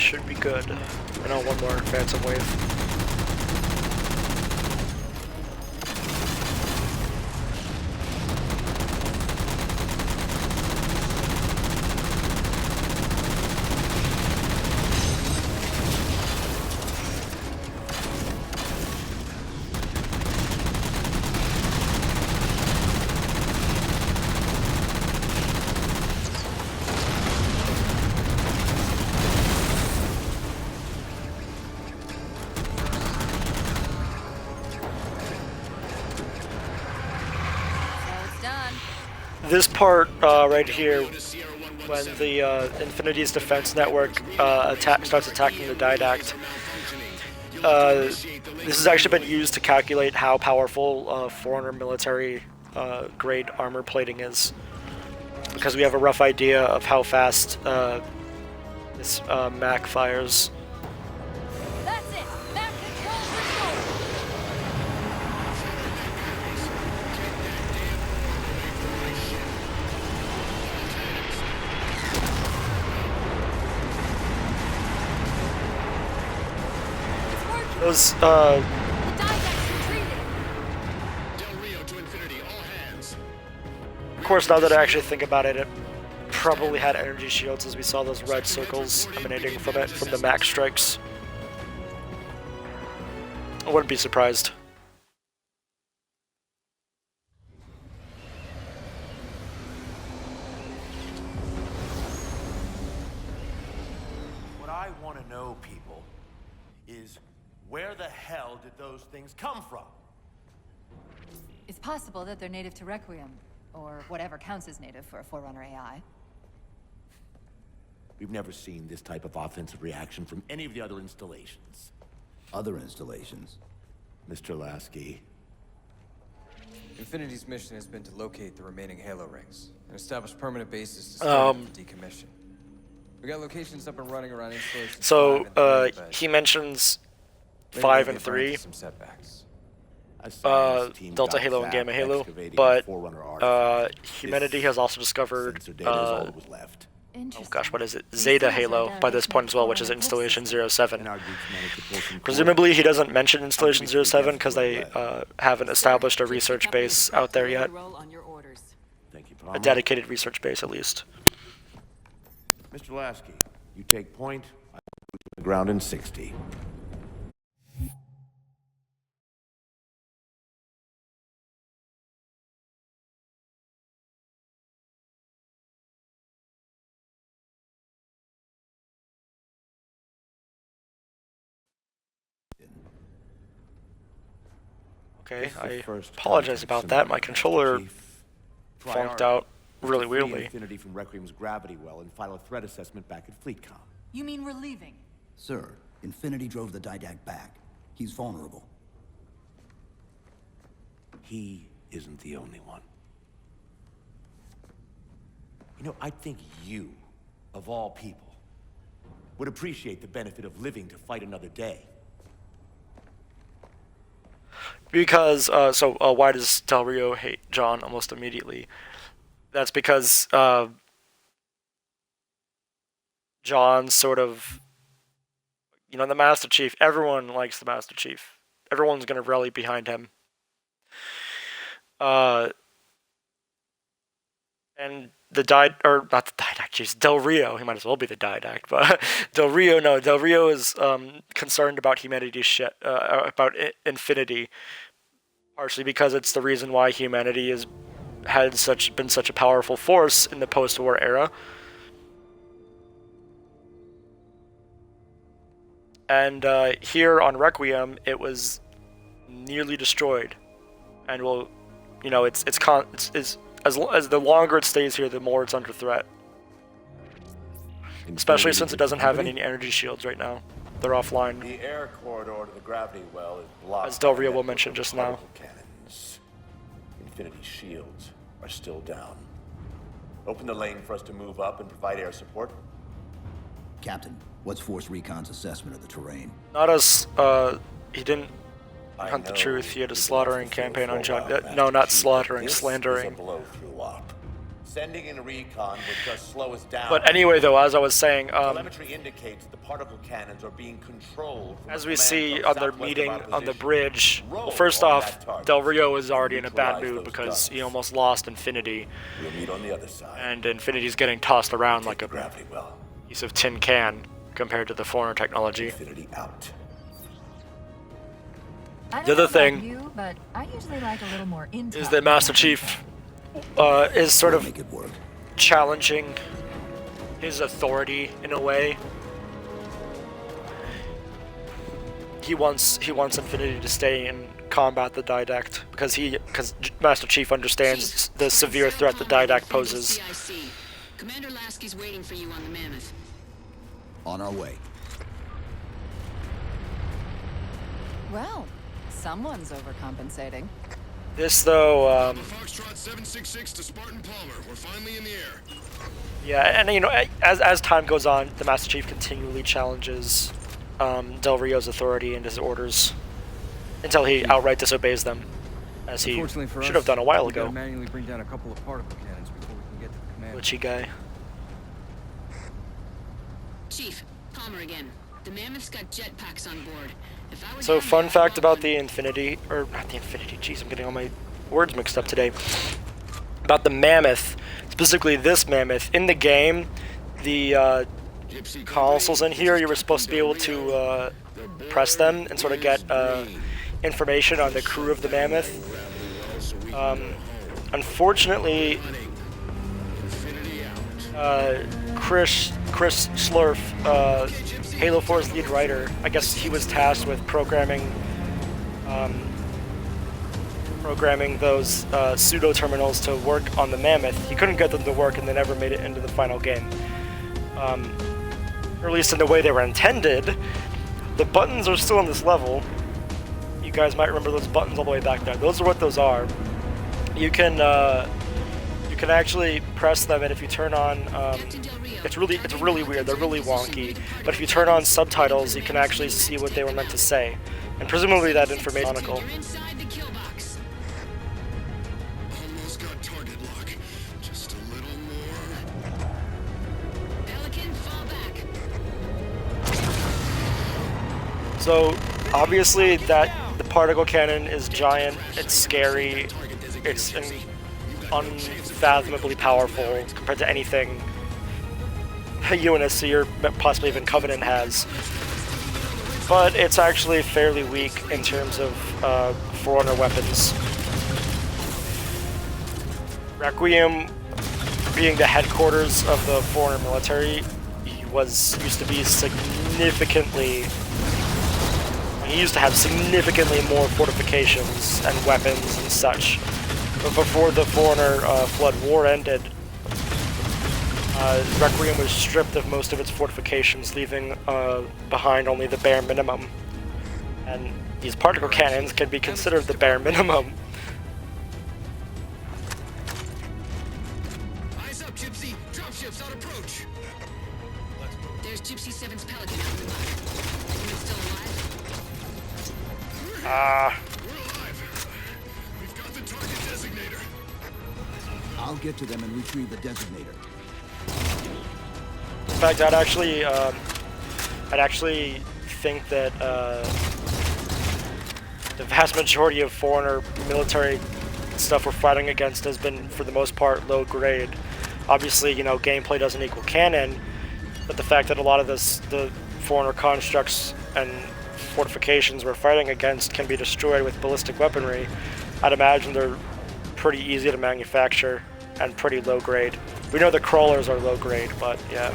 should be good. I know one more Phantom Wave. This part right here, when the Infinity's defense network starts attacking the Didact, this has actually been used to calculate how powerful Forerunner military grade armor plating is, because we have a rough idea of how fast this Mac fires. That's it. Mac control restored. Those, The Didact's retreated. Del Rio to Infinity, all hands. of course, now that I actually think about it, it probably had energy shields, as we saw those red circles emanating from it from the Mac strikes. I wouldn't be surprised. What I want to know, people, is where the hell did those things come from? It's possible that they're native to Requiem, or whatever counts as native for a Forerunner AI. We've never seen this type of offensive reaction from any of the other installations. Other installations? Mr. Lasky. Infinity's mission has been to locate the remaining Halo rings and establish permanent bases to start the decommission. We got locations up and running around installations. So he mentions 5 and 3, some setbacks. Delta Halo and Gamma Halo, but Humanity has also discovered oh gosh, what is it? Zeta Halo by this point as well, which is Installation 07. Presumably he doesn't mention Installation 07 because they haven't established a research base out there yet. A dedicated research base, at least. Mr. Lasky, you take point. I will put you on the ground in 60. Okay, I apologize about that. My controller funked out really weirdly. Infinity from Requiem's gravity well and file a threat assessment back at FleetCom. You mean we're leaving? Sir, Infinity drove the Didact back. He's vulnerable. He isn't the only one. You know, I think you, of all people, would appreciate the benefit of living to fight another day. Because, why does Del Rio hate John almost immediately? That's because, John's sort of, you know, the Master Chief, everyone likes the Master Chief. Everyone's gonna rally behind him. And not the Didact, jeez, Del Rio, he might as well be the Didact, but Del Rio is concerned about humanity's shit, about Infinity, partially because it's the reason why humanity has been such a powerful force in the post-war era. And here on Requiem, it was nearly destroyed, and will, you know, it's as the longer it stays here, the more it's under threat. Especially since it doesn't have any energy shields right now. They're offline. The air corridor to the gravity well is blocked. As Del Rio will mention just now. Cannons. Infinity shields are still down. Open the lane for us to move up and provide air support. Captain, what's Force Recon's assessment of the terrain? Not as, he didn't hunt the truth. He had a slaughtering campaign on John. No, not slaughtering, slandering. This is a blow-through op. Sending in a recon would just slow us down. But anyway, though, as I was saying, telemetry indicates the particle cannons are being controlled from as a we command see from on their southwest meeting of our on the position. bridge, well, first off, Del Rio is already in a bad mood because he almost lost Infinity, We'll meet on the other side. and Infinity's getting tossed around like a Gravity well. piece of tin can compared to the Foreigner technology. Infinity out. I The don't other know thing about you, but I usually like a little more intel. Is that Master Chief is sort of Make it work. challenging his authority in a way. He wants Infinity to stay and combat the Didact because Master Chief understands the severe threat the Didact poses. Commander Lasky's waiting for you on the Mammoth. On our way. Well, someone's overcompensating. This though, Foxtrot 766 to Spartan Palmer. We're finally in the air. yeah, and you know, as time goes on, the Master Chief continually challenges Del Rio's authority and his orders until he outright disobeys them, as he Unfortunately for should us, have done a while we gotta ago. manually bring down a couple of particle cannons before we can get to the command. Glitchy guy. Chief, Palmer again. The Mammoth's got jetpacks on board. If I was So down fun there, fact I'd about want the Infinity, or not the Infinity, jeez, I'm getting all my words mixed up today. About the Mammoth, specifically this Mammoth, in the game, the consoles in here, you were supposed to be able to press them and sort of get information on the crew of the Mammoth. Unfortunately, Chris Slurf, Halo 4's lead writer, I guess he was tasked with programming those pseudo terminals to work on the Mammoth. He couldn't get them to work, and they never made it into the final game. Or at least in the way they were intended. The buttons are still on this level. You guys might remember those buttons all the way back there. Those are what those are. You can actually press them, and if you turn on, it's really weird. They're really wonky. But if you turn on subtitles, you can actually see what they were meant to say, and presumably that information. You're inside the kill box. Almost got target lock. Just a little more. Pelican, fall back. So obviously that the particle cannon is giant. It's scary. It's unfathomably powerful compared to anything UNSC or possibly even Covenant has. But it's actually fairly weak in terms of Forerunner weapons. Requiem, being the headquarters of the Forerunner military, used to be significantly. He used to have significantly more fortifications and weapons and such. But before the Forerunner Flood War ended, Requiem was stripped of most of its fortifications, leaving behind only the bare minimum. And these particle cannons can be considered the bare minimum. Eyes up, Gypsy. Dropships on approach. There's Gypsy 7's Pelican out in the muck. Anyone still alive? We're alive. We've got the target designator. I'll get to them and retrieve the designator. In fact, I'd actually think that the vast majority of Forerunner military stuff we're fighting against has been, for the most part, low grade. Obviously, you know, gameplay doesn't equal canon, but the fact that a lot of the Forerunner constructs and fortifications we're fighting against can be destroyed with ballistic weaponry, I'd imagine they're pretty easy to manufacture and pretty low grade. We know the crawlers are low grade, but yeah.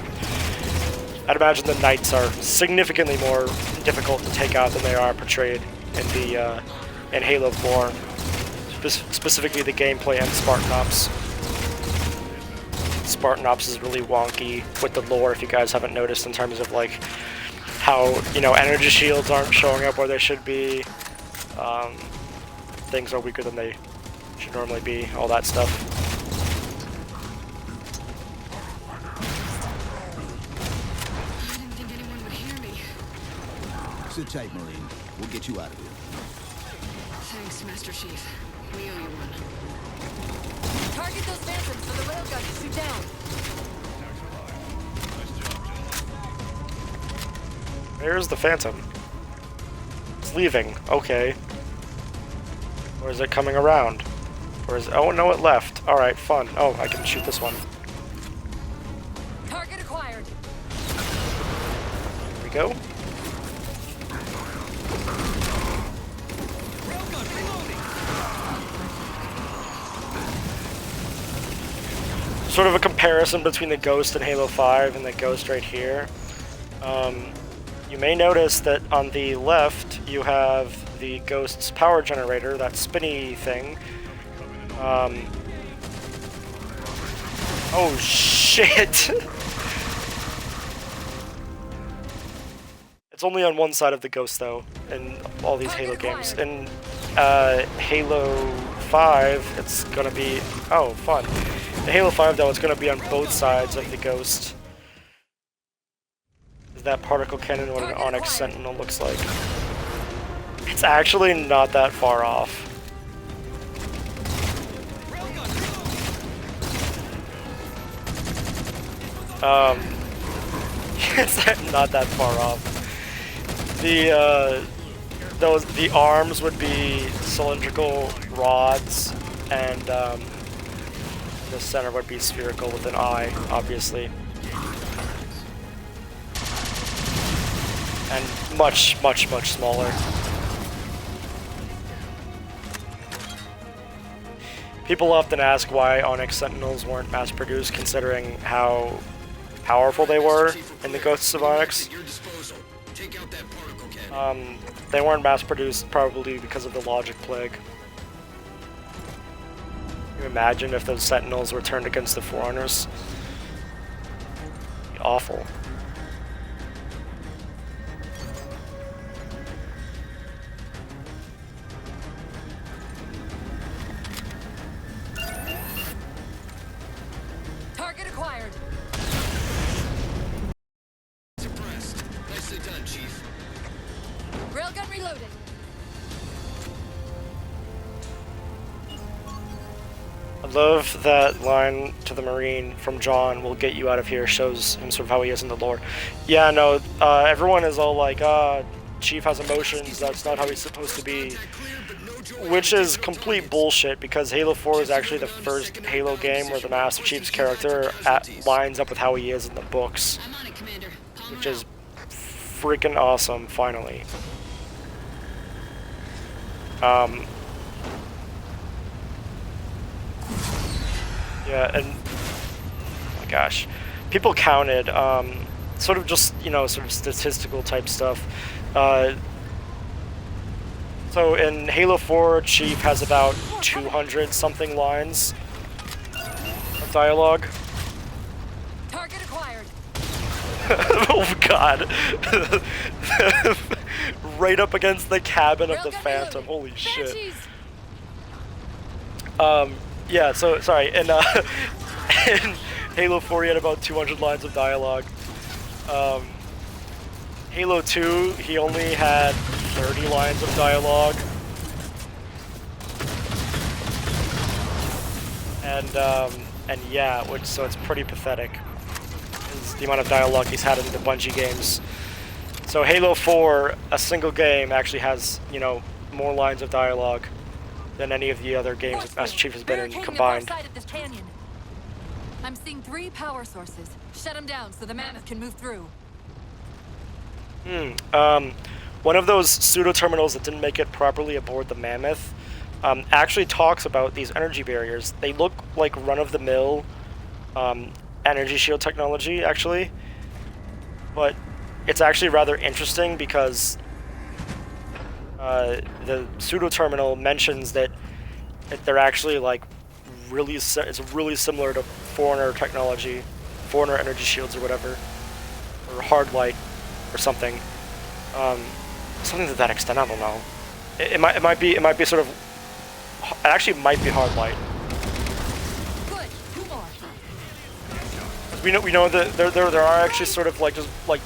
I'd imagine the knights are significantly more difficult to take out than they are portrayed in in Halo 4. Specifically the gameplay and Spartan Ops. Spartan Ops is really wonky with the lore, if you guys haven't noticed, in terms of like how, you know, energy shields aren't showing up where they should be. Things are weaker than they should normally be, all that stuff. I didn't think anyone would hear me. Sit tight, Marine. We'll get you out of here. Thanks, Master Chief. We owe you one. Target those phantoms for the railgun to shoot down. There's the Phantom. It's leaving. Okay. Or is it coming around? Or is it... Oh, no, it left. Alright, fun. Oh, I can shoot this one. Target acquired. Here we go. Sort of a comparison between the Ghost in Halo 5 and the Ghost right here. You may notice that on the left you have the Ghost's power generator, that spinny thing. Oh shit! It's only on one side of the Ghost though, in all these Halo games. In Halo 5, it's gonna be... Oh, fun. In Halo 5 though, it's gonna be on both sides of the Ghost. That particle cannon, what an Onyx Sentinel looks like. It's actually not that far off. It's not that far off. The arms would be cylindrical rods, and the center would be spherical with an eye, obviously. And much smaller. People often ask why Onyx Sentinels weren't mass-produced, considering how powerful they were in the Ghosts of Onyx. They weren't mass-produced probably because of the logic plague. Can you imagine if those Sentinels were turned against the Forerunners? It'd be awful. Target acquired. Suppressed. Nicely done, Chief. Railgun reloaded. I love that line to the Marine from John, "We'll get you out of here," shows him sort of how he is in the lore. Yeah, no, everyone is all like, Chief has emotions, that's not how he's supposed to be. Which is complete bullshit, because Halo 4 is actually the first Halo game where the Master Chief's character lines up with how he is in the books. I'm on it, Commander. Which is freaking awesome, finally. Yeah, and oh my gosh, people counted, sort of just, you know, sort of statistical type stuff. So in Halo 4, Chief has about 200 something lines of dialogue. Target acquired. Oh god. Right up against the cabin of the Railgun Phantom. reloaded. Holy shit. Banshees. Yeah, so, sorry, in Halo 4 he had about 200 lines of dialogue. Halo 2, he only had 30 lines of dialogue. And yeah, so it's pretty pathetic. Is the amount of dialogue he's had in the Bungie games. So Halo 4, a single game, actually has, you know, more lines of dialogue than any of the other games that Master Chief has been in combined. The far side of this canyon. I'm seeing 3 power sources. Shut them down so the Mammoth can move through. One of those pseudo-terminals that didn't make it properly aboard the Mammoth actually talks about these energy barriers. They look like run-of-the-mill energy shield technology, actually. But it's actually rather interesting because the pseudo-terminal mentions that they're actually like it's really similar to Forerunner technology, Forerunner energy shields or whatever, or hard light or something, something to that extent. I don't know. It might be sort of. It actually might be hard light. Good. 2 more. We know that there are actually sort of like just like